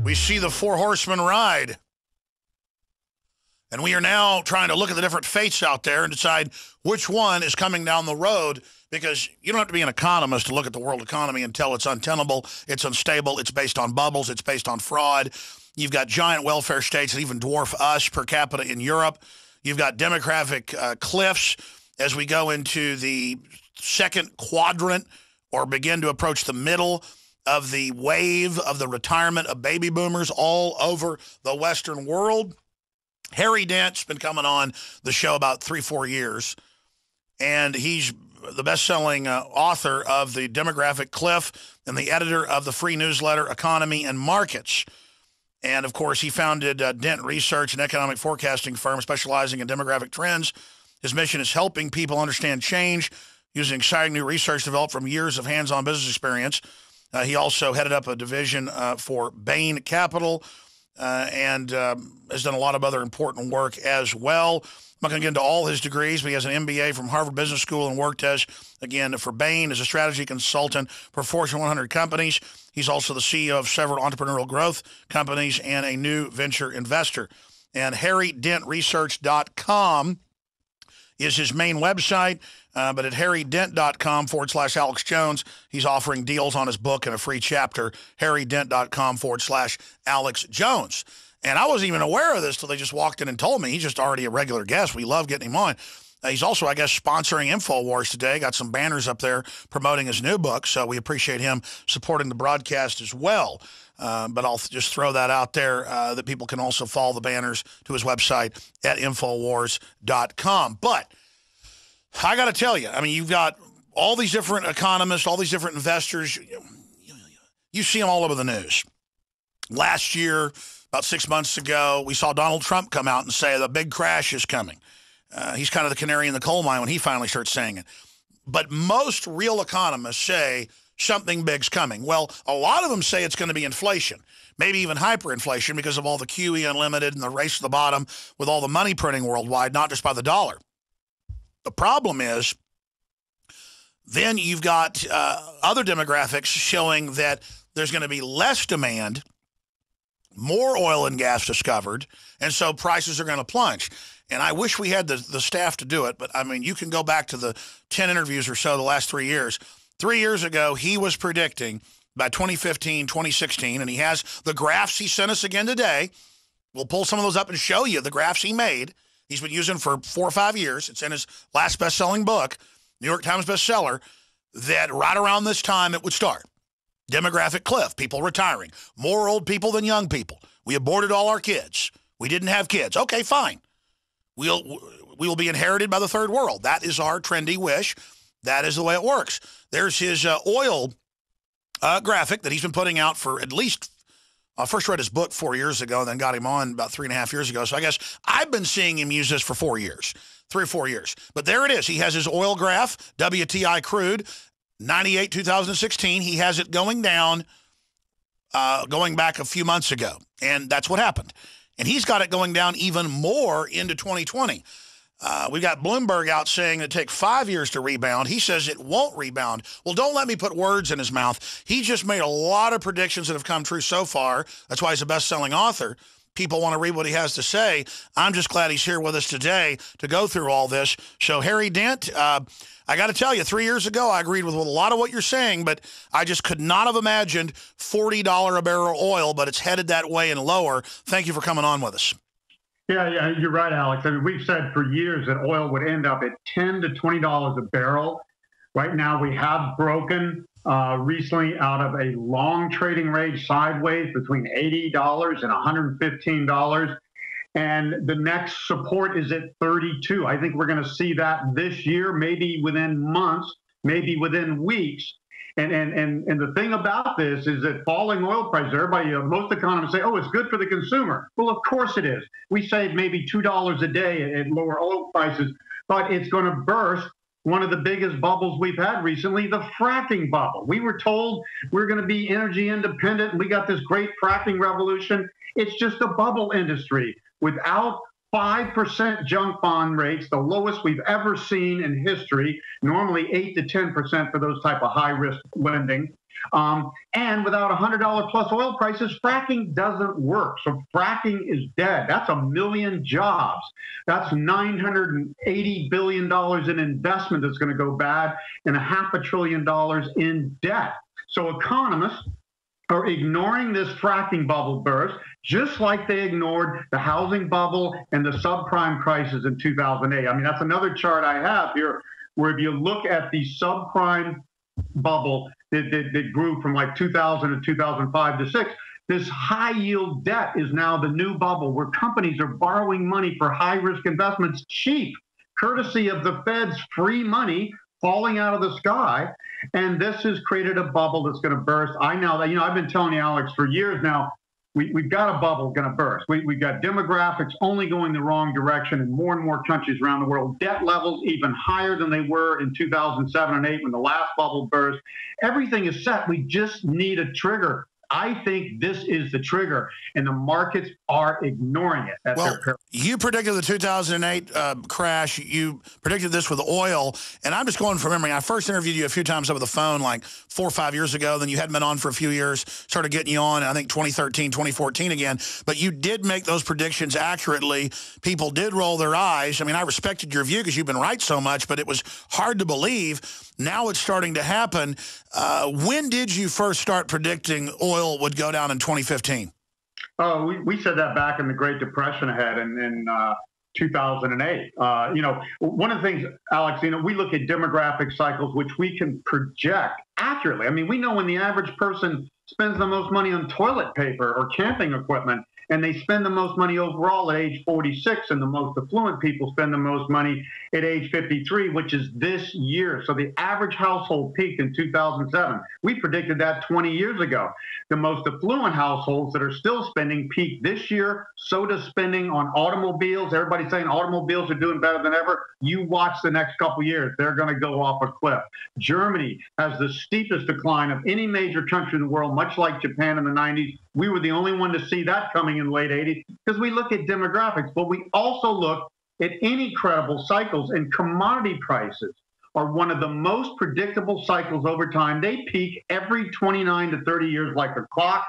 We see the four horsemen ride. And we are now trying to look at the different fates out there and decide which one is coming down the road, because you don't have to be an economist to look at the world economy and tell it's untenable, it's unstable, it's based on bubbles, it's based on fraud. You've got giant welfare states that even dwarf us per capita in Europe. You've got demographic cliffs as we go into the second quadrant or begin to approach the middle of the wave of the retirement of baby boomers all over the Western world. Harry Dent's been coming on the show about 3-4 years, and he's the best-selling author of The Demographic Cliff and the editor of the free newsletter Economy and Markets. And, of course, he founded Dent Research, an economic forecasting firm specializing in demographic trends. His mission is helping people understand change using exciting new research developed from years of hands-on business experience. He also headed up a division for Bain Capital, and has done a lot of other important work as well. I'm not going to get into all his degrees, but he has an MBA from Harvard Business School and worked as, again, for Bain as a strategy consultant for Fortune 100 companies. He's also the CEO of several entrepreneurial growth companies and a new venture investor. And HarryDentResearch.com is his main website. But at harrydent.com/Alex Jones, he's offering deals on his book and a free chapter, harrydent.com/Alex Jones. And I wasn't even aware of this till they just walked in and told me. He's just already a regular guest. We love getting him on. He's also, I guess, sponsoring InfoWars today. Got some banners up there promoting his new book, so we appreciate him supporting the broadcast as well. But I'll just throw that out there that people can also follow the banners to his website at InfoWars.com. But I got to tell you, I mean, you've got all these different economists, all these different investors. You see them all over the news. Last year, about 6 months ago, we saw Donald Trump come out and say the big crash is coming. He's kind of the canary in the coal mine when he finally starts saying it. But most real economists say something big's coming. Well, a lot of them say it's going to be inflation, maybe even hyperinflation because of all the QE Unlimited and the race to the bottom with all the money printing worldwide, not just by the dollar. The problem is then you've got other demographics showing that there's going to be less demand, more oil and gas discovered, and so prices are going to plunge. And I wish we had the staff to do it, but, I mean, you can go back to the 10 interviews or so the last 3 years. 3 years ago, he was predicting by 2015, 2016, and he has the graphs he sent us again today. We'll pull some of those up and show you the graphs he made. He's been using for 4 or 5 years. It's in his last best-selling book, New York Times bestseller, that right around this time it would start. Demographic cliff, people retiring. More old people than young people. We aborted all our kids. We didn't have kids. Okay, fine. We will be inherited by the third world. That is our trendy wish. That is the way it works. There's his oil graphic that he's been putting out for at least I first read his book 4 years ago and then got him on about 3.5 years ago. So I guess I've been seeing him use this for 4 years, 3 or 4 years. But there it is. He has his oil graph, WTI crude, 98, 2016. He has it going down, going back a few months ago. And that's what happened. And he's got it going down even more into 2020. We've got Bloomberg out saying it'd take 5 years to rebound. He says it won't rebound. Well, don't let me put words in his mouth. He just made a lot of predictions that have come true so far. That's why he's a best-selling author. People want to read what he has to say. I'm just glad he's here with us today to go through all this. So, Harry Dent, I got to tell you, 3 years ago, I agreed with a lot of what you're saying, but I just could not have imagined $40 a barrel oil, but it's headed that way and lower. Thank you for coming on with us. Yeah, you're right, Alex. I mean, we've said for years that oil would end up at $10 to $20 a barrel. Right now, we have broken recently out of a long trading range sideways between $80 and $115. And the next support is at 32. I think we're going to see that this year, maybe within months, maybe within weeks. And the thing about this is that falling oil prices, everybody, most economists say, oh, it's good for the consumer. Well, of course it is. We save maybe $2 a day at lower oil prices, but it's going to burst one of the biggest bubbles we've had recently, the fracking bubble. We were told we're going to be energy independent, and we got this great fracking revolution. It's just a bubble industry without 5% junk bond rates, the lowest we've ever seen in history, normally 8 to 10% for those type of high-risk lending. And without $100 plus oil prices, fracking doesn't work. So fracking is dead. That's 1 million jobs. That's $980 billion in investment that's going to go bad, and $500 billion in debt. So economists are ignoring this fracking bubble burst, just like they ignored the housing bubble and the subprime crisis in 2008. I mean, that's another chart I have here, where if you look at the subprime bubble that grew from like 2000 to 2005 to 6, this high yield debt is now the new bubble, where companies are borrowing money for high risk investments cheap, courtesy of the Fed's free money falling out of the sky. And this has created a bubble that's going to burst. I know that, I've been telling you, Alex, for years now, we've got a bubble going to burst. We've got demographics only going the wrong direction in more and more countries around the world. Debt levels even higher than they were in 2007 and 8 when the last bubble burst. Everything is set. We just need a trigger. I think this is the trigger, and the markets are ignoring it. Well, you predicted the 2008 crash. You predicted this with oil, and I'm just going from memory. I first interviewed you a few times over the phone like 4 or 5 years ago. Then you hadn't been on for a few years. Started getting you on, I think, 2013, 2014 again. But you did make those predictions accurately. People did roll their eyes. I mean, I respected your view because you've been right so much, but it was hard to believe. Now it's starting to happen. When did you first start predicting oil would go down in 2015? Oh, we said that back in the Great Depression ahead in 2008. One of the things, Alex, we look at demographic cycles, which we can project accurately. I mean, we know when the average person spends the most money on toilet paper or camping equipment, and they spend the most money overall at age 46, and the most affluent people spend the most money at age 53, which is this year. So the average household peaked in 2007. We predicted that 20 years ago. The most affluent households that are still spending peak this year. So does spending on automobiles. Everybody's saying automobiles are doing better than ever. You watch the next couple years. They're going to go off a cliff. Germany has the steepest decline of any major country in the world, much like Japan in the 90s. We were the only one to see that coming in the late 80s because we look at demographics, but we also look at any credible cycles, and commodity prices are one of the most predictable cycles over time. They peak every 29 to 30 years like a clock.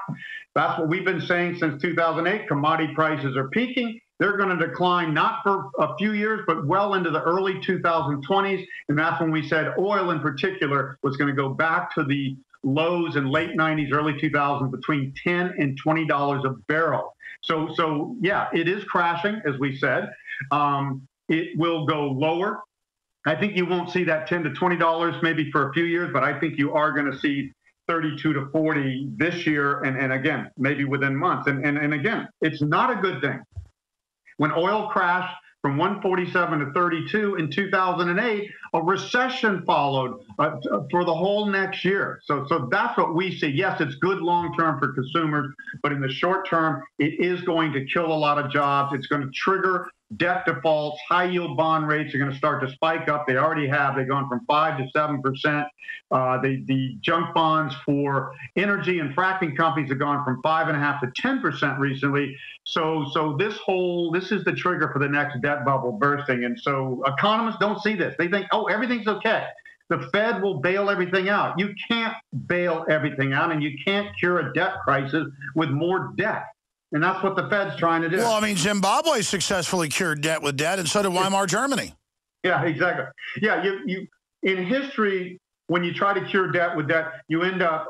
That's what we've been saying since 2008. Commodity prices are peaking. They're going to decline not for a few years, but well into the early 2020s. And that's when we said oil in particular was going to go back to the lows in late 90s, early 2000s, between $10 and $20 a barrel. So yeah, it is crashing, as we said. It will go lower. I think you won't see that $10 to $20 maybe for a few years, but I think you are going to see 32 to 40 this year, and again, maybe within months. And again, it's not a good thing. When oil crashed from 147 to 32 in 2008, a recession followed for the whole next year. So that's what we see. Yes, it's good long-term for consumers, but in the short term, it is going to kill a lot of jobs. It's going to trigger debt defaults. High-yield bond rates are going to start to spike up. They already have. They've gone from 5 to 7%. The junk bonds for energy and fracking companies have gone from 5.5 to 10% recently. So this is the trigger for the next debt bubble bursting. And so economists don't see this. They think, oh, everything's okay. The Fed will bail everything out. You can't bail everything out, and you can't cure a debt crisis with more debt. And that's what the Fed's trying to do. Well, I mean, Zimbabwe successfully cured debt with debt, and so did Weimar Germany. Yeah, exactly. Yeah, you in history, when you try to cure debt with debt, you end up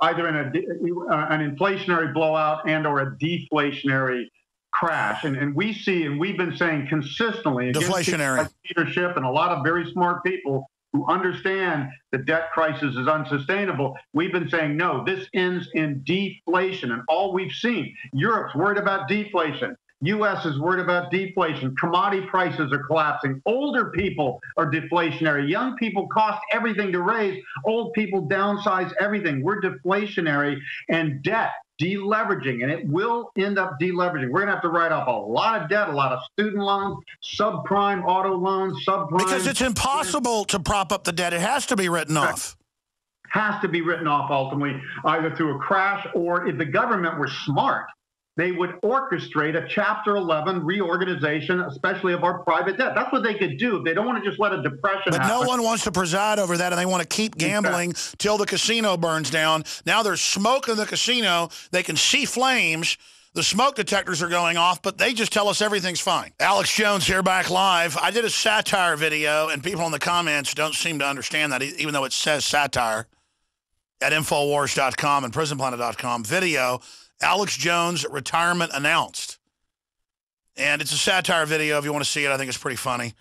either in an inflationary blowout and or a deflationary crash. And we see, and we've been saying consistently, deflationary leadership and a lot of very smart people who understand the debt crisis is unsustainable. We've been saying, no, this ends in deflation. And all we've seen, Europe's worried about deflation. U.S. is worried about deflation. Commodity prices are collapsing. Older people are deflationary. Young people cost everything to raise. Old people downsize everything. We're deflationary, and debt, deleveraging, and it will end up deleveraging. We're going to have to write off a lot of debt, a lot of student loans, subprime auto loans, subprime. Because it's impossible to prop up the debt. It has to be written off. Has to be written off ultimately, either through a crash or if the government were smart, they would orchestrate a Chapter 11 reorganization, especially of our private debt. That's what they could do. They don't want to just let a depression happen. But no one wants to preside over that, and they want to keep gambling till the casino burns down. Now there's smoke in the casino. They can see flames. The smoke detectors are going off, but they just tell us everything's fine. Alex Jones here, back live. I did a satire video, and people in the comments don't seem to understand that, even though it says satire at Infowars.com and PrisonPlanet.com. Video, Alex Jones retirement announced. And it's a satire video. If you want to see it, I think it's pretty funny.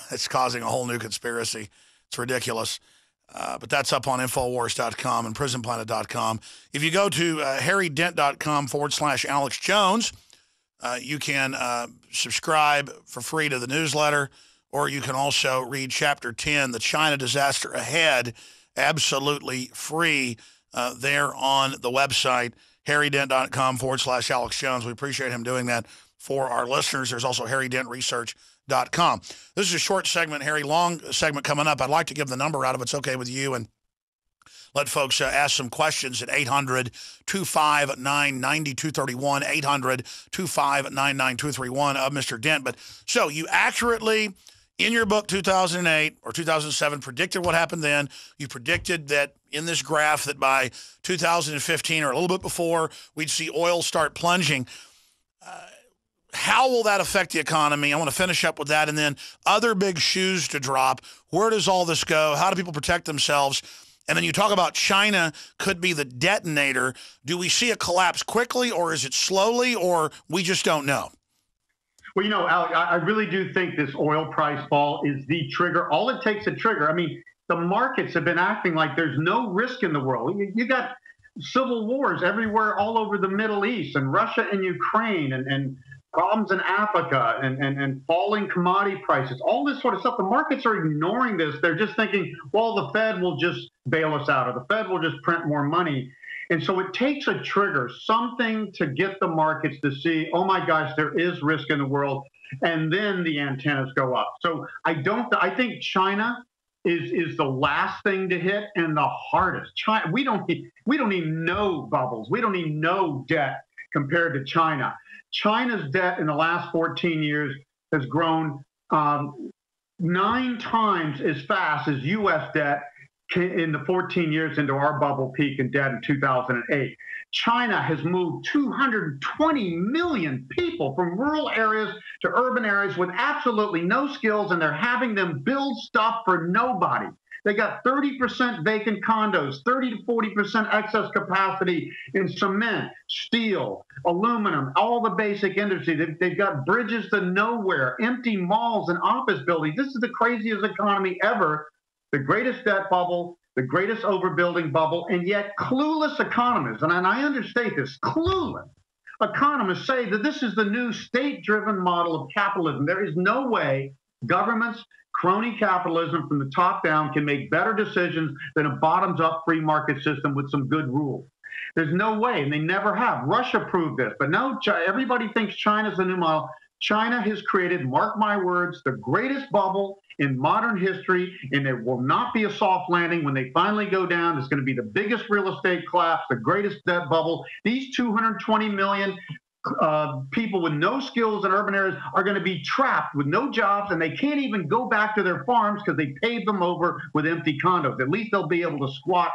It's causing a whole new conspiracy. It's ridiculous. But that's up on Infowars.com and PrisonPlanet.com. If you go to harrydent.com/Alex Jones, you can subscribe for free to the newsletter, or you can also read Chapter 10, The China Disaster Ahead, absolutely free there on the website, harrydent.com/Alex Jones. We appreciate him doing that for our listeners. There's also harrydentresearch.com. This is a short segment, Harry. Long segment coming up. I'd like to give the number out if it's okay with you and let folks ask some questions at 800-259-9231, 800-259-9231 of Mr. Dent. But so you accurately, in your book 2008 or 2007, predicted what happened then. You predicted that in this graph that by 2015 or a little bit before, we'd see oil start plunging. How will that affect the economy? I want to finish up with that. And then other big shoes to drop. Where does all this go? How do people protect themselves? And then you talk about China could be the detonator. Do we see a collapse quickly, or is it slowly, or we just don't know? Well, you know, Alec, I really do think this oil price fall is the trigger. All it takes a trigger. I mean, the markets have been acting like there's no risk in the world. You got civil wars everywhere, all over the Middle East, and Russia and Ukraine, and problems in Africa, and falling commodity prices, all this sort of stuff. The markets are ignoring this. They're just thinking, well, the Fed will just bail us out, or the Fed will just print more money. And so it takes a trigger, something to get the markets to see, oh my gosh, there is risk in the world. And then the antennas go up. So I think China is the last thing to hit and the hardest. China, we don't even know bubbles. We don't even know debt compared to China. China's debt in the last 14 years has grown 9 times as fast as U.S. debt in the 14 years into our bubble peak in debt in 2008. China has moved 220 million people from rural areas to urban areas with absolutely no skills, and they're having them build stuff for nobody. They got 30% vacant condos, 30 to 40% excess capacity in cement, steel, aluminum, all the basic industry. They've got bridges to nowhere, empty malls and office buildings. This is the craziest economy ever, the greatest debt bubble, the greatest overbuilding bubble, and yet clueless economists, and I understate this, clueless economists say that this is the new state-driven model of capitalism. There is no way governments, crony capitalism from the top down can make better decisions than a bottoms-up free market system with some good rules. There's no way, and they never have. Russia proved this, but no, everybody thinks China's the new model. China has created, mark my words, the greatest bubble in modern history, and it will not be a soft landing. When they finally go down, it's going to be the biggest real estate collapse, the greatest debt bubble. These 220 million people with no skills in urban areas are going to be trapped with no jobs, and they can't even go back to their farms because they paved them over with empty condos. At least they'll be able to squat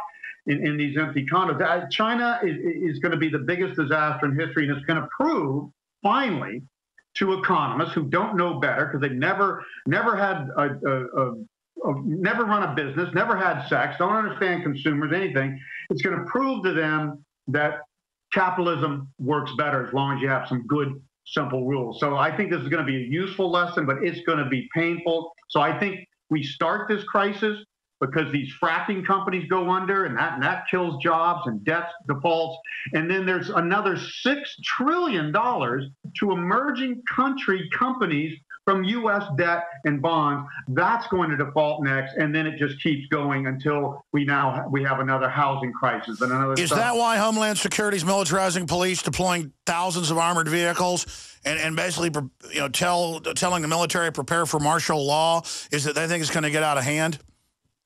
in these empty condos. China is going to be the biggest disaster in history, and it's going to prove, finally, to economists who don't know better because they've never had never run a business, never had sex, don't understand consumers, anything. It's going to prove to them that capitalism works better as long as you have some good, simple rules. So I think this is going to be a useful lesson, but it's going to be painful. So I think we start this crisis because these fracking companies go under, and that kills jobs and debt defaults. And then there's another $6 trillion to emerging country companies from U.S. debt and bonds. That's going to default next, and then it just keeps going until we have another housing crisis and another. Is that why Homeland Security's militarizing police, deploying thousands of armored vehicles, and basically, telling the military prepare for martial law? Is that they think it's going to get out of hand?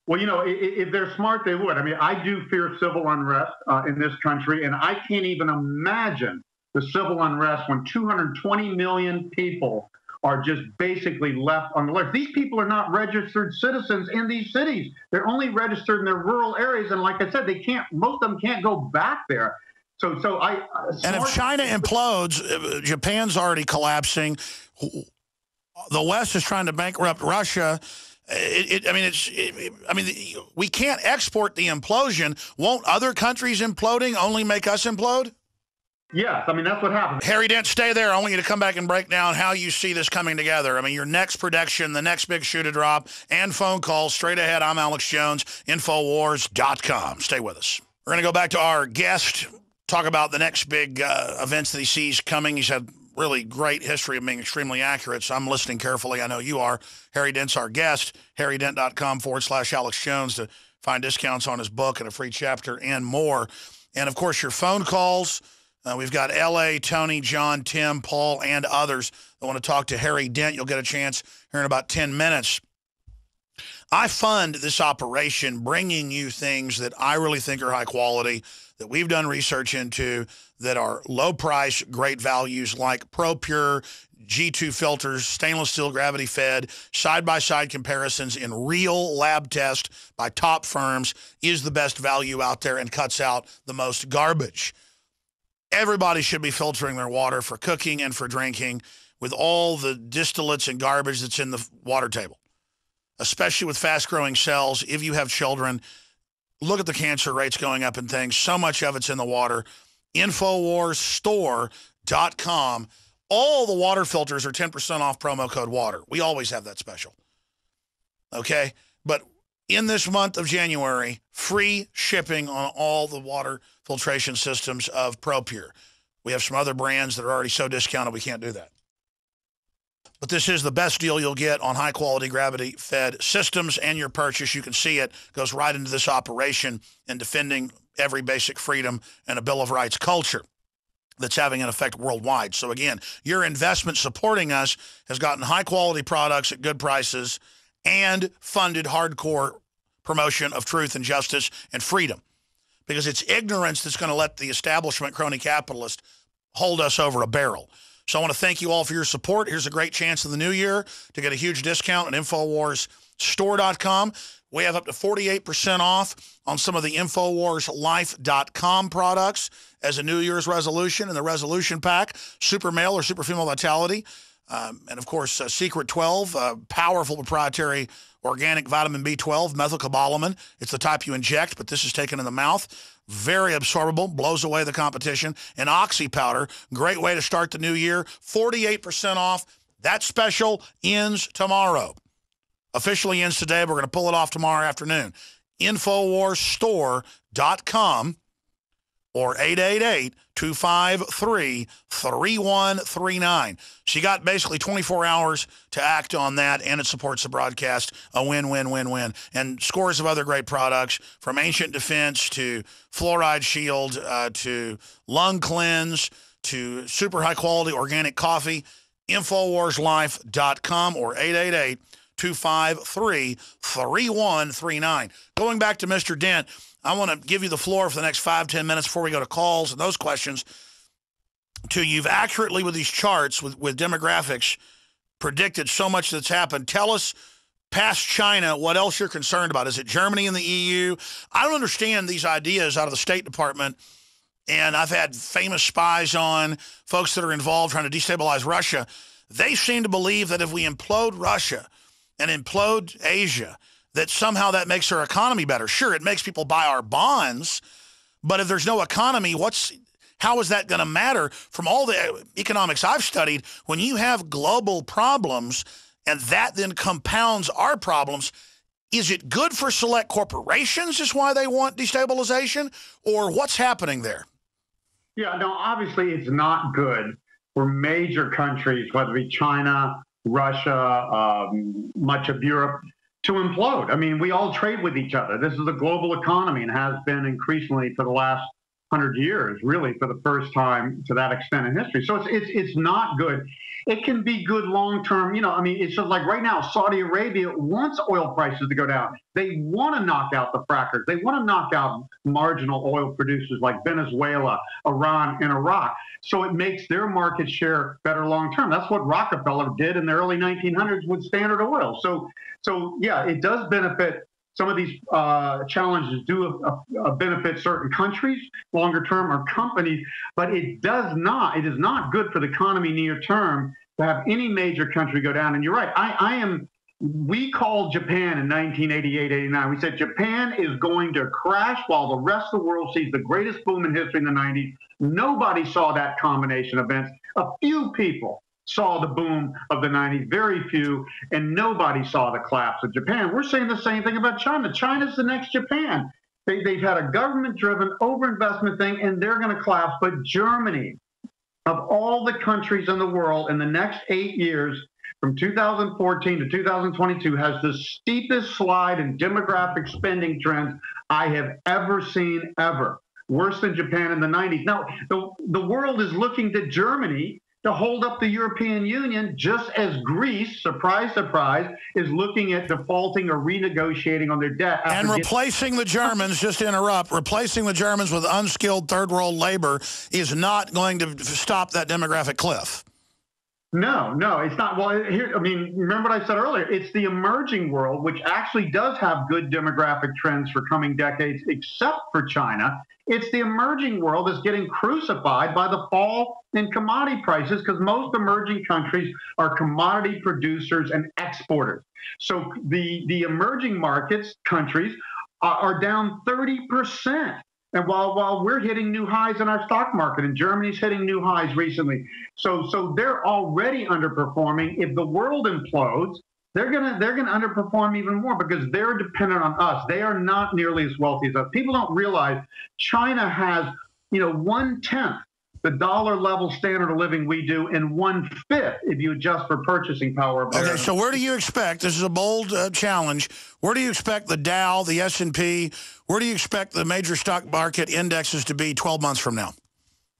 Well, if they're smart, they would. I mean, I do fear civil unrest in this country, and I can't even imagine the civil unrest when 220 million people are just basically left on the left. These people are not registered citizens in these cities. They're only registered in their rural areas. And like I said, most of them can't go back there. And if China implodes, Japan's already collapsing. The West is trying to bankrupt Russia. We can't export the implosion. Won't other countries imploding only make us implode? Yes, that's what happened. Harry Dent, stay there. I want you to come back and break down how you see this coming together. Your next prediction, the next big shoe to drop, and phone calls straight ahead. I'm Alex Jones, Infowars.com. Stay with us. We're going to go back to our guest, talk about the next big events that he sees coming. He's had really great history of being extremely accurate, so I'm listening carefully. I know you are. Harry Dent's our guest, harrydent.com/Alex Jones to find discounts on his book and a free chapter and more. And, of course, your phone calls. We've got L.A., Tony, John, Tim, Paul, and others that want to talk to Harry Dent. You'll get a chance here in about 10 minutes. I fund this operation bringing you things that I really think are high quality, that we've done research into, that are low price, great values like ProPure, G2 filters, stainless steel gravity fed, side-by-side comparisons in real lab tests by top firms is the best value out there and cuts out the most garbage. Everybody should be filtering their water for cooking and for drinking with all the distillates and garbage that's in the water table, especially with fast-growing cells. If you have children, look at the cancer rates going up and things. So much of it's in the water. InfoWarsStore.com. All the water filters are 10% off promo code WATER. We always have that special. Okay? But in this month of January, free shipping on all the water filtration systems of ProPure. We have some other brands that are already so discounted we can't do that. But this is the best deal you'll get on high-quality gravity-fed systems, and your purchase, you can see it, goes right into this operation in defending every basic freedom and a Bill of Rights culture that's having an effect worldwide. So, again, your investment supporting us has gotten high-quality products at good prices and funded hardcore promotion of truth and justice and freedom, because it's ignorance that's going to let the establishment crony capitalist hold us over a barrel. So I want to thank you all for your support. Here's a great chance in the new year to get a huge discount at InfoWarsStore.com. We have up to 48% off on some of the InfoWarsLife.com products as a New Year's resolution in the resolution pack, super male or super female vitality. And, of course, Secret 12, powerful proprietary organic vitamin B12, methylcobalamin. It's the type you inject, but this is taken in the mouth. Very absorbable, blows away the competition. And Oxy powder, great way to start the new year. 48% off. That special ends tomorrow. Officially ends today. We're going to pull it off tomorrow afternoon. InfoWarsStore.com or 888-253-3139. So you got basically 24 hours to act on that, and it supports the broadcast. A win-win-win-win. And scores of other great products, from Ancient Defense to Fluoride Shield to Lung Cleanse to super high-quality organic coffee. InfoWarsLife.com or 888-253-3139. Going back to Mr. Dent, I want to give you the floor for the next 5-10 minutes before we go to calls and those questions. You've accurately, with these charts, with demographics, predicted so much that's happened. Tell us, past China, what else you're concerned about. Is it Germany and the EU? I don't understand these ideas out of the State Department, and I've had famous spies on, folks that are involved trying to destabilize Russia. They seem to believe that if we implode Russia and implode Asia, that somehow that makes our economy better. Sure, it makes people buy our bonds, but if there's no economy, how is that going to matter? From all the economics I've studied, when you have global problems and that then compounds our problems, is it good for select corporations is why they want destabilization, or what's happening there? Yeah, no, obviously it's not good for major countries, whether it be China, Russia, much of Europe, to implode. I mean, we all trade with each other. This is a global economy and has been increasingly for the last 100 years, really, for the first time to that extent in history. So it's not good. it can be good long term. I mean, it's just like right now, Saudi Arabia wants oil prices to go down. They want to knock out the frackers. They want to knock out marginal oil producers like Venezuela, Iran, and Iraq. So it makes their market share better long term. That's what Rockefeller did in the early 1900s with Standard Oil. So yeah, it does benefit. Some of these challenges do benefit certain countries longer term or companies, but it is not good for the economy near term to have any major country go down. And you're right. We called Japan in 1988, 89. We said Japan is going to crash while the rest of the world sees the greatest boom in history in the 90s. Nobody saw that combination of events. A few people saw the boom of the 90s, very few, and nobody saw the collapse of Japan. We're saying the same thing about China. China's the next Japan. They've had a government-driven overinvestment thing, and they're going to collapse. But Germany, of all the countries in the world, in the next 8 years, from 2014 to 2022, has the steepest slide in demographic spending trends I have ever seen, ever. Worse than Japan in the 90s. Now, the world is looking to Germany to hold up the European Union, just as Greece, surprise, surprise, is looking at defaulting or renegotiating on their debt. And replacing the Germans, just to interrupt, replacing the Germans with unskilled third world labor is not going to stop that demographic cliff. No, it's not. Well, remember what I said earlier? It's the emerging world, which actually does have good demographic trends for coming decades, except for China. It's the emerging world that's getting crucified by the fall in commodity prices because most emerging countries are commodity producers and exporters. So the emerging markets, countries, are down 30%. And while we're hitting new highs in our stock market, and Germany's hitting new highs recently, so they're already underperforming. If the world implodes, they're gonna underperform even more because they're dependent on us. They are not nearly as wealthy as us. People don't realize China has 1/10 the dollar level standard of living we do, and 1/5 if you adjust for purchasing power. Okay, so where do you expect, this is a bold challenge, where do you expect the Dow, the S&P, where do you expect the major stock market indexes to be 12 months from now?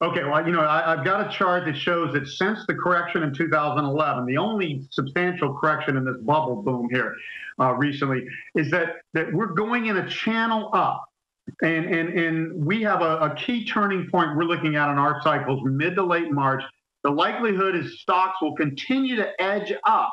Okay, well, I've got a chart that shows that since the correction in 2011, the only substantial correction in this bubble boom here recently is that we're going in a channel up. And we have a key turning point we're looking at on our cycles mid to late March. The likelihood is stocks will continue to edge up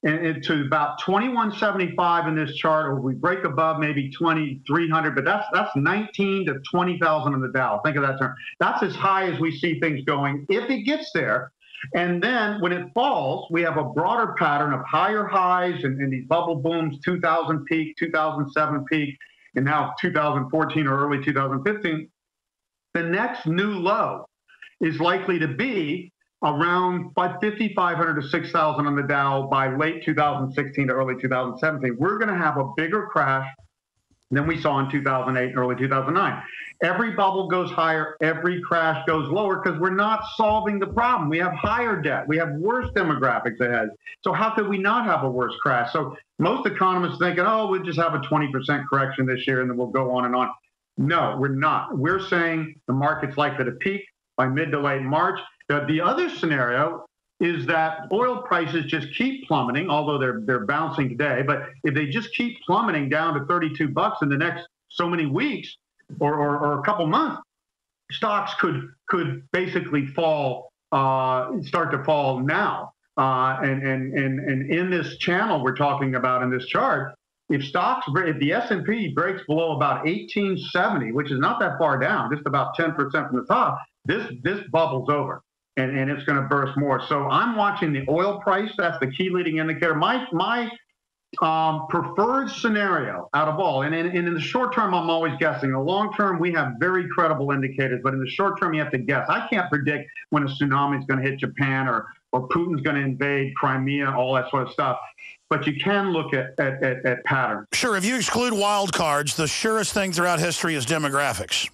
and to about 2175 in this chart, or we break above maybe 2300, but that's 19 to 20,000 in the Dow. Think of that term. That's as high as we see things going if it gets there. And then when it falls, we have a broader pattern of higher highs and these bubble booms, 2000 peak, 2007 peak, and now 2014 or early 2015, the next new low is likely to be around 5,500 to 6,000 on the Dow by late 2016 to early 2017. We're going to have a bigger crash than we saw in 2008 and early 2009. Every bubble goes higher, every crash goes lower because we're not solving the problem. We have higher debt. We have worse demographics ahead. So how could we not have a worse crash? So most economists thinking, we'll just have a 20% correction this year and then we'll go on and on. No, we're not. We're saying the market's likely to peak by mid to late March. The other scenario is that oil prices just keep plummeting, although they're bouncing today. But if they just keep plummeting down to $32 in the next so many weeks or a couple months, stocks could basically fall, start to fall now. And in this channel we're talking about in this chart, if the S&P breaks below about 1870, which is not that far down, just about 10% from the top, this bubble's over. And it's going to burst more. So I'm watching the oil price. That's the key leading indicator. My preferred scenario out of all, and in the short term, I'm always guessing. In the long term, we have very credible indicators. But in the short term, you have to guess. I can't predict when a tsunami is going to hit Japan or Putin's going to invade Crimea, all that sort of stuff. But you can look at patterns. Sure. If you exclude wild cards, the surest thing throughout history is demographics.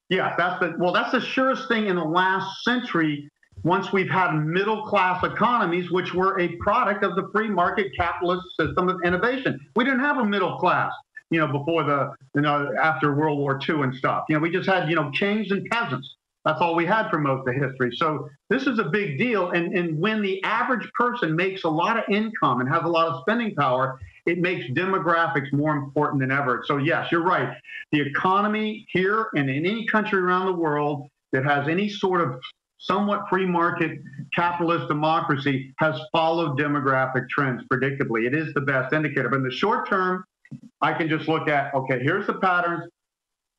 Yeah, that's the surest thing in the last century. Once we've had middle-class economies, which were a product of the free market capitalist system of innovation. We didn't have a middle class, before after World War II and stuff. We just had, kings and peasants. That's all we had for most of history. So this is a big deal. And when the average person makes a lot of income and has a lot of spending power, it makes demographics more important than ever. So yes, you're right. The economy here and in any country around the world that has any sort of somewhat free market capitalist democracy has followed demographic trends predictably. It is the best indicator. But in the short term, I can just look at, okay, here's the patterns.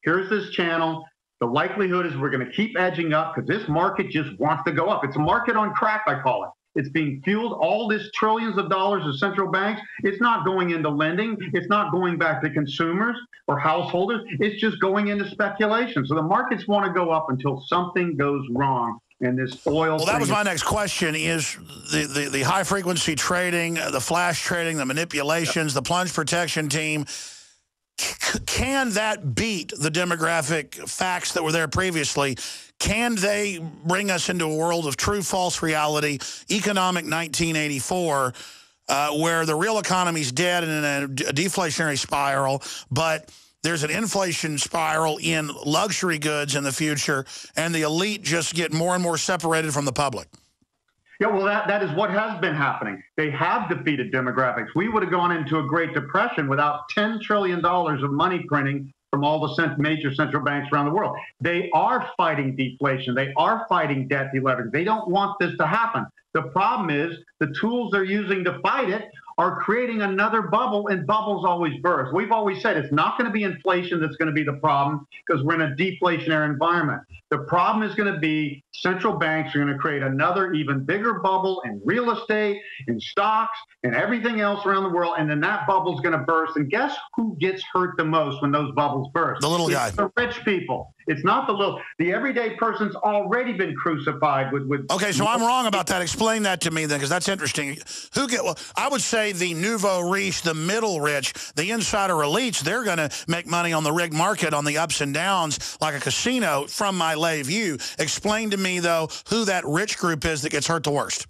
Here's this channel. The likelihood is we're going to keep edging up because this market just wants to go up. It's a market on crack, I call it. It's being fueled, all this trillions of dollars of central banks. It's not going into lending. It's not going back to consumers or householders. It's just going into speculation. So the markets want to go up until something goes wrong. And this oil. Well, that was my next question: is the high frequency trading, the flash trading, the manipulations, the plunge protection team. Can that beat the demographic facts that were there previously? Can they bring us into a world of true false reality, economic 1984, where the real economy's dead and in a deflationary spiral, but there's an inflation spiral in luxury goods in the future, and the elite just get more and more separated from the public? Yeah, well, that is what has been happening. They have defeated demographics. We would have gone into a Great Depression without $10 trillion of money printing from all the major central banks around the world. They are fighting deflation. They are fighting debt deleveraging. They don't want this to happen. The problem is the tools they're using to fight it are creating another bubble, and bubbles always burst. We've always said it's not going to be inflation that's going to be the problem because we're in a deflationary environment. The problem is going to be central banks are going to create another even bigger bubble in real estate, in stocks, and everything else around the world, and then that bubble's going to burst. And guess who gets hurt the most when those bubbles burst? The little guy. It's the rich people. It's not the everyday person's already been crucified with. Okay, so I'm wrong about that. Explain that to me then, because that's interesting. Well, I would say the nouveau riche, the middle rich, the insider elites, they're going to make money on the rigged market, on the ups and downs, like a casino, from my lay view. Explain to me, though, who that rich group is that gets hurt the worst.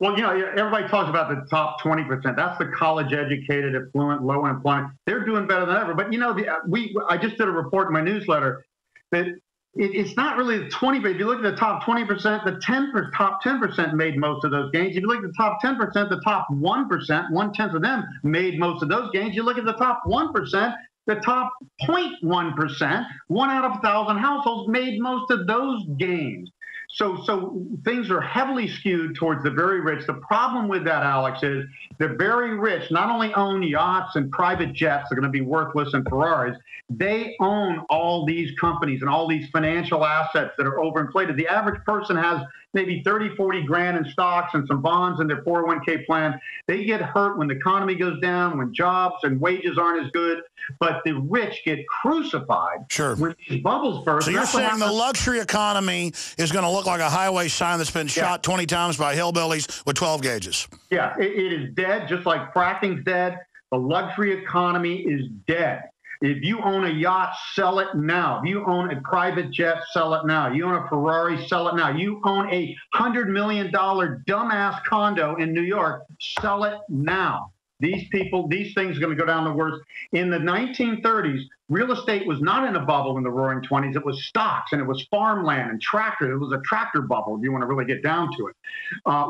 Well, everybody talks about the top 20%. That's the college-educated, affluent, low unemployment. They're doing better than ever. But, I just did a report in my newsletter that it's not really the 20, but if you look at the top 20%, the top 10% made most of those gains. If you look at the top 10%, the top 1%, 1/10 of them made most of those gains. You look at the top 1%, the top 0.1%, 1 out of 1,000 households made most of those gains. So things are heavily skewed towards the very rich. The problem with that, Alex, is the very rich not only own yachts and private jets that are going to be worthless and Ferraris, they own all these companies and all these financial assets that are overinflated. The average person has maybe 30, 40 grand in stocks and some bonds in their 401k plan. They get hurt when the economy goes down, when jobs and wages aren't as good, but the rich get crucified when these bubbles burst. So you're saying the luxury economy is going to look like a highway sign that's been shot 20 times by hillbillies with 12 gauges? Yeah, it is dead, just like fracking's dead. The luxury economy is dead. If you own a yacht, sell it now. If you own a private jet, sell it now. You own a Ferrari, sell it now. You own a $100 million dumbass condo in New York, sell it now. These things are going to go down the worst. In the 1930s, real estate was not in a bubble in the roaring 20s. It was stocks, and it was farmland and tractors. It was a tractor bubble, if you want to really get down to it.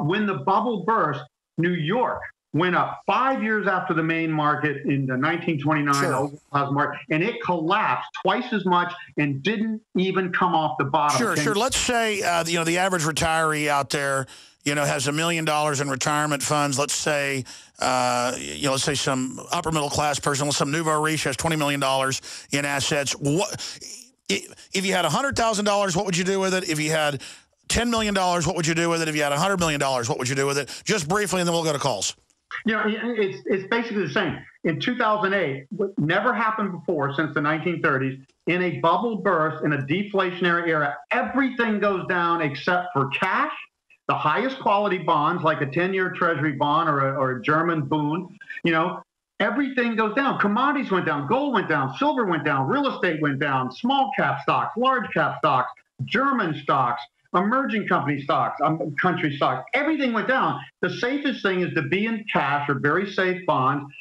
When the bubble burst, New York went up 5 years after the main market in the 1929 market, and it collapsed twice as much and didn't even come off the bottom. Sure. Let's say, the average retiree out there, has $1 million in retirement funds. Let's say, let's say some upper middle class person, some nouveau riche has $20 million in assets. If you had $100,000, what would you do with it? If you had $10 million, what would you do with it? If you had $100 million, what would you do with it? Just briefly, and then we'll go to calls. It's basically the same. In 2008, what never happened before since the 1930s, in a bubble burst, in a deflationary era, everything goes down except for cash, the highest quality bonds, like a 10-year treasury bond or a German Bund. Everything goes down. Commodities went down, gold went down, silver went down, real estate went down, small cap stocks, large cap stocks, German stocks, emerging company stocks, country stocks, everything went down. The safest thing is to be in cash or very safe bonds,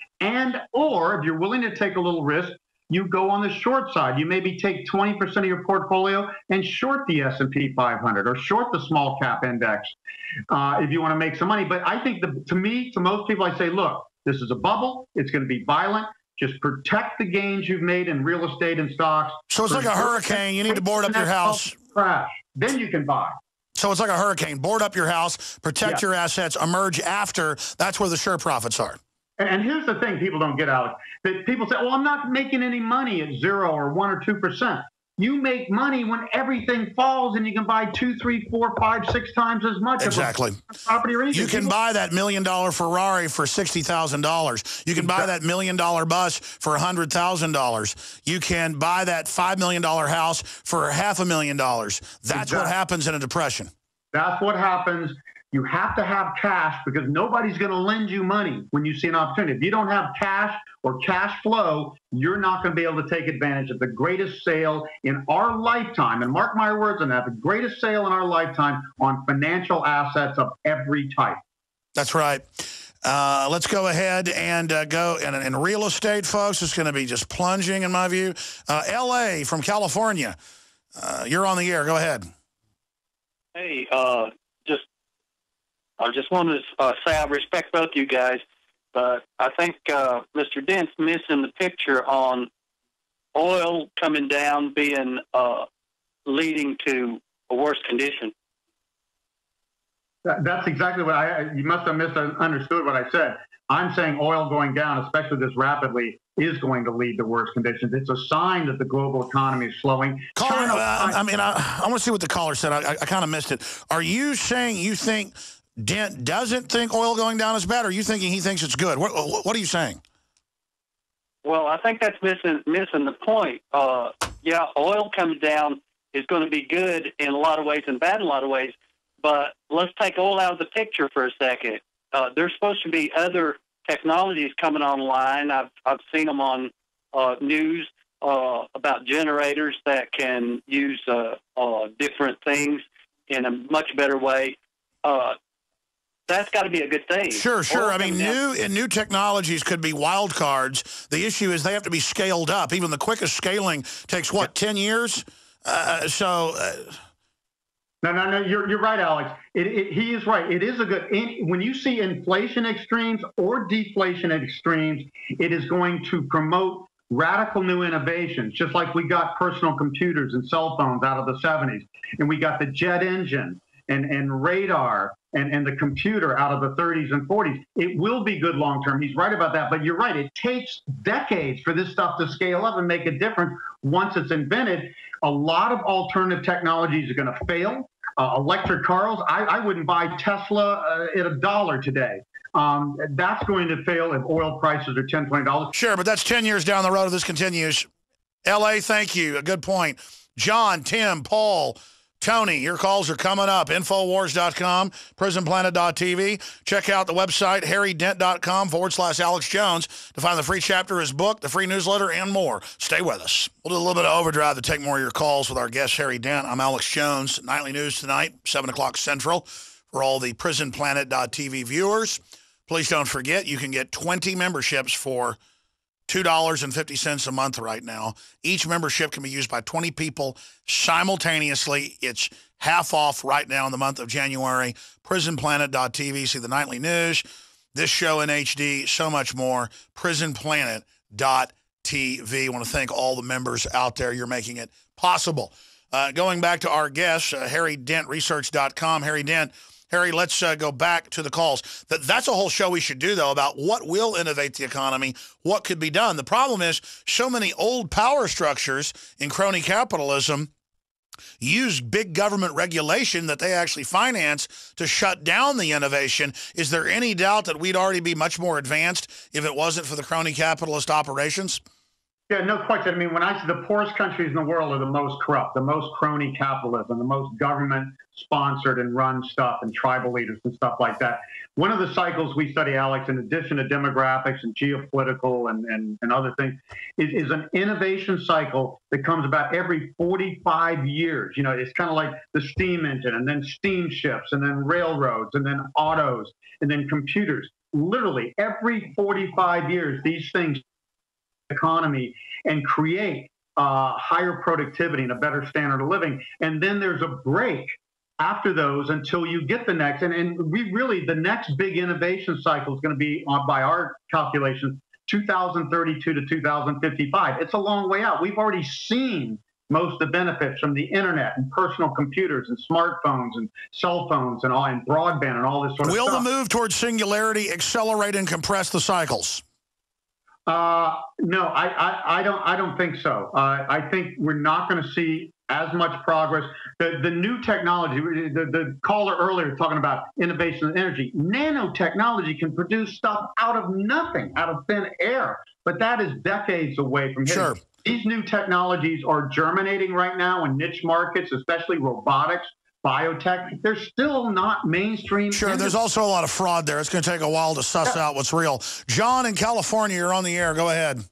or if you're willing to take a little risk, you go on the short side. You maybe take 20% of your portfolio and short the S&P 500 or short the small cap index if you want to make some money. But I think to most people, I say, look, this is a bubble. It's going to be violent. Just protect the gains you've made in real estate and stocks. So it's like a hurricane. You need to board up your house. Crash. Then you can buy. So it's like a hurricane. Board up your house, protect your assets, emerge after. That's where the sure profits are. And here's the thing people don't get, Alex. That people say, well, I'm not making any money at 0 or 1 or 2%. You make money when everything falls and you can buy 2, 3, 4, 5, 6 times as much. Exactly. Property or you can buy that $1 million Ferrari for $60,000. You can buy that $1 million bus for $100,000. You can buy that $5 million house for $500,000. That's what happens in a depression. That's what happens. You have to have cash because nobody's going to lend you money when you see an opportunity. If you don't have cash or cash flow, you're not going to be able to take advantage of the greatest sale in our lifetime. And mark my words on that, the greatest sale in our lifetime on financial assets of every type. That's right. Let's go ahead and go in real estate, folks. It's going to be just plunging in my view. L.A. from California. You're on the air. Go ahead. Hey, I just wanted to say I respect both you guys, but I think Mr. Dent's missing the picture on oil coming down being leading to a worse condition. That's exactly what you must have misunderstood what I said. I'm saying oil going down, especially this rapidly, is going to lead to worse conditions. It's a sign that the global economy is slowing. Caller, I want to see what the caller said. I kind of missed it. Are you saying you think Dent doesn't think oil going down is bad, or are you thinking he thinks it's good? What are you saying? Well, I think that's missing the point. Yeah, oil coming down is going to be good in a lot of ways and bad in a lot of ways, but let's take oil out of the picture for a second. There's supposed to be other technologies coming online. I've seen them on news about generators that can use different things in a much better way. That's got to be a good thing. Sure. I mean, new technologies could be wild cards. The issue is they have to be scaled up. Even the quickest scaling takes, 10 years? No, you're right, Alex. He is right. It is a good, when you see inflation extremes or deflation extremes, it is going to promote radical new innovations, just like we got personal computers and cell phones out of the 70s, and we got the jet engine and radar and the computer out of the 30s and 40s. It will be good long term. He's right about that. But you're right. It takes decades for this stuff to scale up and make a difference once it's invented. A lot of alternative technologies are going to fail. Electric cars, I wouldn't buy Tesla at $1 today. That's going to fail if oil prices are $10, $20. Sure, but that's 10 years down the road if this continues. L.A., thank you. A good point. John, Tim, Paul, Tony, your calls are coming up. Infowars.com, prisonplanet.tv. Check out the website, harrydent.com/Alex Jones to find the free chapter of his book, the free newsletter, and more. Stay with us. We'll do a little bit of overdrive to take more of your calls with our guest, Harry Dent. I'm Alex Jones. Nightly news tonight, 7 o'clock Central. For all the prisonplanet.tv viewers, please don't forget you can get 20 memberships for $2.50 a month right now. Each membership can be used by 20 people simultaneously. It's half off right now in the month of January. PrisonPlanet.tv. See the nightly news, this show in HD, so much more. PrisonPlanet.tv. I want to thank all the members out there. You're making it possible. Going back to our guest, Harry Dent, Research.com. Harry, let's go back to the calls. That's a whole show we should do, though, about what will innovate the economy, what could be done. The problem is so many old power structures in crony capitalism use big government regulation that they actually finance to shut down the innovation. Is there any doubt that we'd already be much more advanced if it wasn't for the crony capitalist operations? Yeah, no question. I mean, when I say the poorest countries in the world are the most corrupt, the most crony capitalism, the most government-sponsored and run stuff and tribal leaders and stuff like that. One of the cycles we study, Alex, in addition to demographics and geopolitical and other things, is an innovation cycle that comes about every 45 years. You know, it's kind of like the steam engine and then steamships and then railroads and then autos and then computers. Literally every 45 years, these things economy and create higher productivity and a better standard of living. And then there's a break after those until you get the next. And we really, the next big innovation cycle is going to be, by our calculations, 2032 to 2055. It's a long way out. We've already seen most of the benefits from the internet and personal computers and smartphones and cell phones and broadband and all this sort of stuff. Will the move towards singularity accelerate and compress the cycles? No, I don't think so. I think we're not going to see as much progress. The new technology, the caller earlier talking about innovation in energy, nanotechnology can produce stuff out of nothing, out of thin air, but that is decades away from here. Sure. These new technologies are germinating right now in niche markets, especially robotics, biotech. They're still not mainstream. Sure, there's also a lot of fraud there. It's going to take a while to suss out what's real. John in California, you're on the air. Go ahead.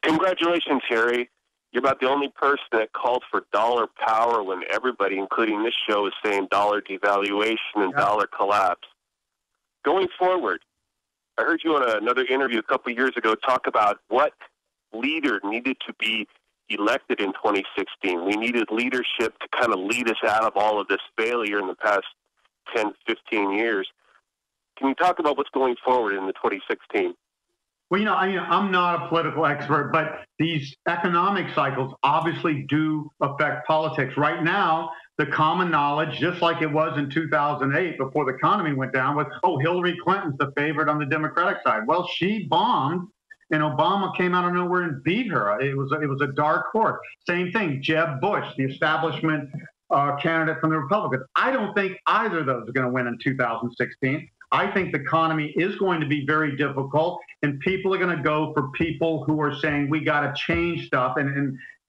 Congratulations, Harry. You're about the only person that called for dollar power when everybody, including this show, is saying dollar devaluation and dollar collapse. Going forward, I heard you on another interview a couple of years ago talk about what leader needed to be elected in 2016. We needed leadership to kind of lead us out of all of this failure in the past 10, 15 years. Can you talk about what's going forward in the 2016? Well, I'm not a political expert, but these economic cycles obviously do affect politics. Right now, the common knowledge, just like it was in 2008 before the economy went down, was, Hillary Clinton's the favorite on the Democratic side. Well, she bombed, and Obama came out of nowhere and beat her. It was a dark horse. Same thing, Jeb Bush, the establishment candidate from the Republicans. I don't think either of those are going to win in 2016. I think the economy is going to be very difficult, and people are going to go for people who are saying we got to change stuff,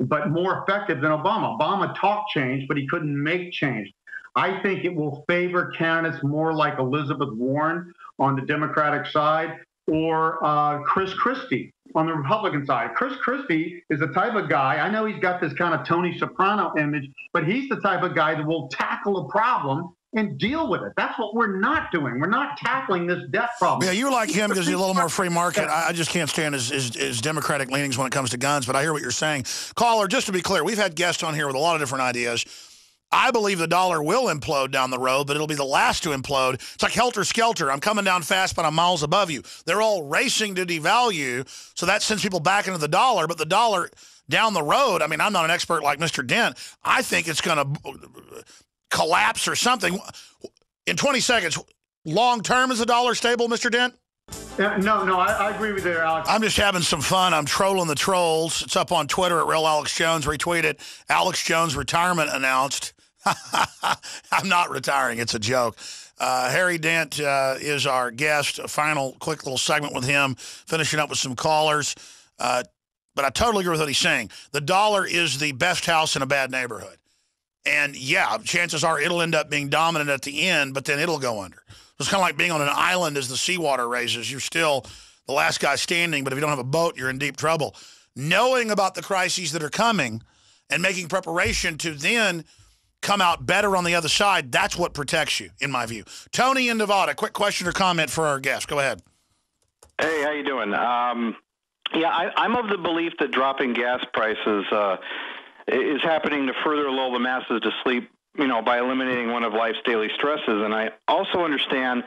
but more effective than Obama. Obama talked change, but he couldn't make change. I think it will favor candidates more like Elizabeth Warren on the Democratic side, or Chris Christie on the Republican side. Chris Christie is the type of guy, I know he's got this kind of Tony Soprano image, but he's the type of guy that will tackle a problem and deal with it. That's what we're not doing. We're not tackling this debt problem. Yeah, you like him because he's a little more free market. I just can't stand his Democratic leanings when it comes to guns, but I hear what you're saying. Caller, just to be clear, we've had guests on here with a lot of different ideas. I believe the dollar will implode down the road, but it'll be the last to implode. It's like helter-skelter. I'm coming down fast, but I'm miles above you. They're all racing to devalue, so that sends people back into the dollar. But the dollar down the road, I mean, I'm not an expert like Mr. Dent. I think it's going to collapse or something. In 20 seconds, long-term, is the dollar stable, Mr. Dent? No, I agree with you there, Alex. I'm just having some fun. I'm trolling the trolls. It's up on Twitter at Real Alex Jones. Retweet it. Alex Jones retirement announced. I'm not retiring. It's a joke. Harry Dent is our guest. A final quick little segment with him, finishing up with some callers. But I totally agree with what he's saying. The dollar is the best house in a bad neighborhood. And, yeah, chances are it'll end up being dominant at the end, but then it'll go under. It's kind of like being on an island as the seawater raises. You're still the last guy standing, but if you don't have a boat, you're in deep trouble. Knowing about the crises that are coming and making preparation to then come out better on the other side, that's what protects you, in my view. Tony in Nevada, quick question or comment for our guest. Go ahead. Hey, how you doing? I'm of the belief that dropping gas prices is happening to further lull the masses to sleep, by eliminating one of life's daily stresses. And I also understand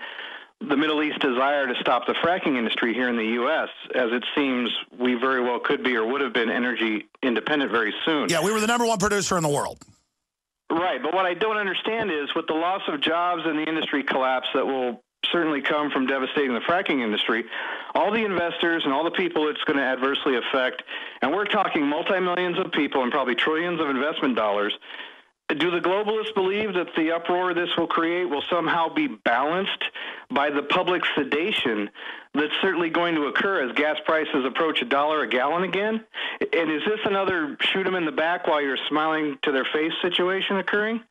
the Middle East desire to stop the fracking industry here in the U.S., as it seems we very well could be or would have been energy independent very soon. Yeah, we were the #1 producer in the world. Right, but what I don't understand is with the loss of jobs and the industry collapse that will certainly come from devastating the fracking industry, all the investors and all the people it's going to adversely affect, and we're talking multi-millions of people and probably trillions of investment dollars. Do the globalists believe that the uproar this will create will somehow be balanced by the public sedation that's certainly going to occur as gas prices approach $1 a gallon again? And is this another shoot them in the back while you're smiling to their face situation occurring?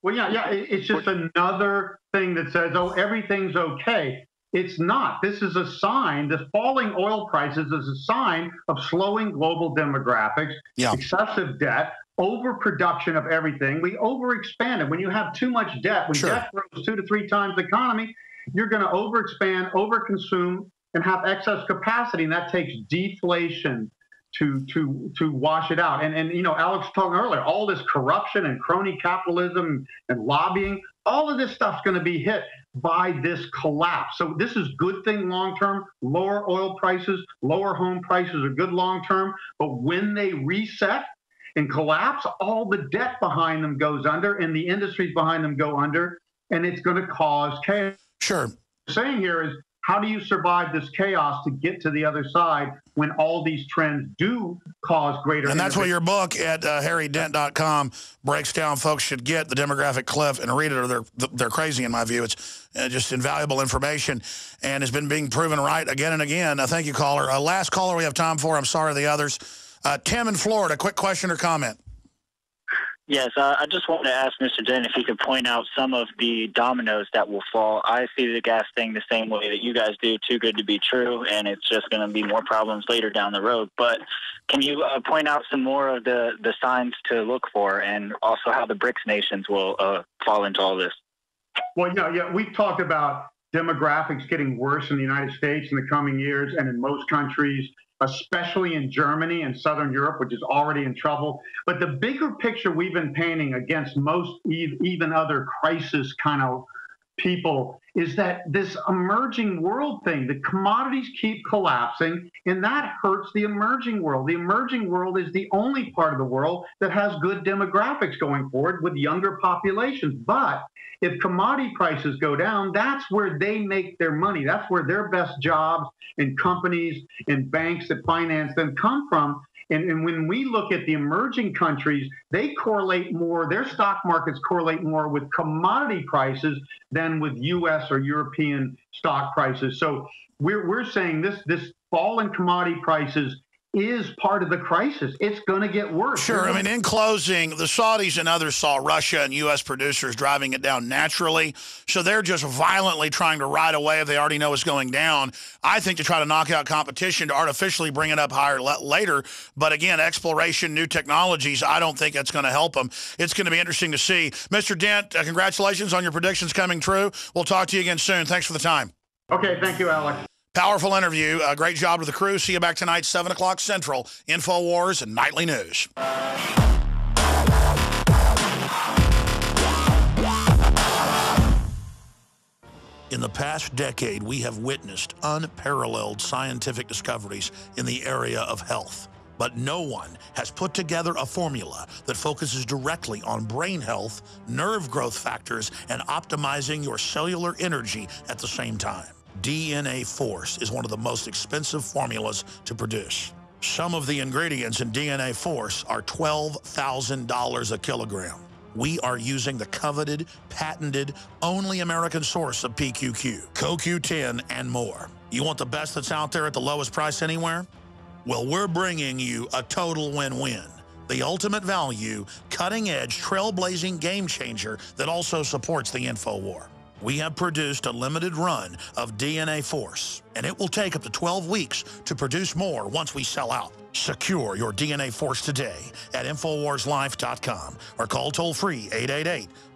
Well, yeah, it's just another thing that says, everything's okay. It's not. This is a sign. The falling oil prices is a sign of slowing global demographics, excessive debt, overproduction of everything. We overexpanded. When you have too much debt, when debt grows 2 to 3 times the economy, you're going to overexpand, overconsume, and have excess capacity, and that takes deflation to wash it out. And you know, Alex was talking earlier, all this corruption and crony capitalism and lobbying, all of this stuff's going to be hit by this collapse. So this is good thing long term. Lower oil prices, lower home prices are good long term. But when they reset and collapse, all the debt behind them goes under, and the industries behind them go under, and it's going to cause chaos. Sure. What I'm saying here is, how do you survive this chaos to get to the other side when all these trends do cause greater? And that's what your book at harrydent.com breaks down. Folks should get the demographic cliff and read it, or they're crazy in my view. It's just invaluable information and has been being proven right again and again. Thank you, caller. Last caller we have time for. I'm sorry the others. Tim in Florida, quick question or comment? Yes, I just wanted to ask Mr. Dent if he could point out some of the dominoes that will fall. I see the gas thing the same way that you guys do, too good to be true, and it's just going to be more problems later down the road. But can you point out some more of the signs to look for, and also how the BRICS nations will fall into all this? Well, yeah, we've talked about demographics getting worse in the United States in the coming years, and in most countries, especially in Germany and Southern Europe, which is already in trouble. But the bigger picture we've been painting against most even other crisis kind of people is that this emerging world thing, the commodities keep collapsing, and that hurts the emerging world. The emerging world is the only part of the world that has good demographics going forward with younger populations. But if commodity prices go down, that's where they make their money. That's where their best jobs and companies and banks that finance them come from. And when we look at the emerging countries, they correlate more, their stock markets correlate more with commodity prices than with U.S. or European stock prices. So we're saying this fall in commodity prices is part of the crisis. It's going to get worse. Sure. I mean, in closing, the Saudis and others saw Russia and U.S. producers driving it down naturally, so they're just violently trying to ride a wave they already know is going down, I think, to try to knock out competition, to artificially bring it up higher later. But again, exploration, new technologies, I don't think that's going to help them. It's going to be interesting to see. Mr. Dent, congratulations on your predictions coming true. We'll talk to you again soon. Thanks for the time. Okay. Thank you, Alex. Powerful interview. Great job to the crew. See you back tonight, 7 o'clock Central. InfoWars and Nightly News. In the past decade, we have witnessed unparalleled scientific discoveries in the area of health. But no one has put together a formula that focuses directly on brain health, nerve growth factors, and optimizing your cellular energy at the same time. DNA Force is one of the most expensive formulas to produce. Some of the ingredients in DNA Force are $12,000 a kilogram. We are using the coveted, patented, only American source of PQQ, CoQ10, and more. You want the best that's out there at the lowest price anywhere? Well, we're bringing you a total win-win. The ultimate value, cutting-edge, trailblazing game changer that also supports the InfoWar. We have produced a limited run of DNA Force, and it will take up to 12 weeks to produce more once we sell out. Secure your DNA Force today at InfoWarsLife.com or call toll-free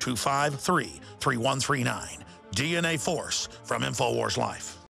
888-253-3139. DNA Force from InfoWars Life.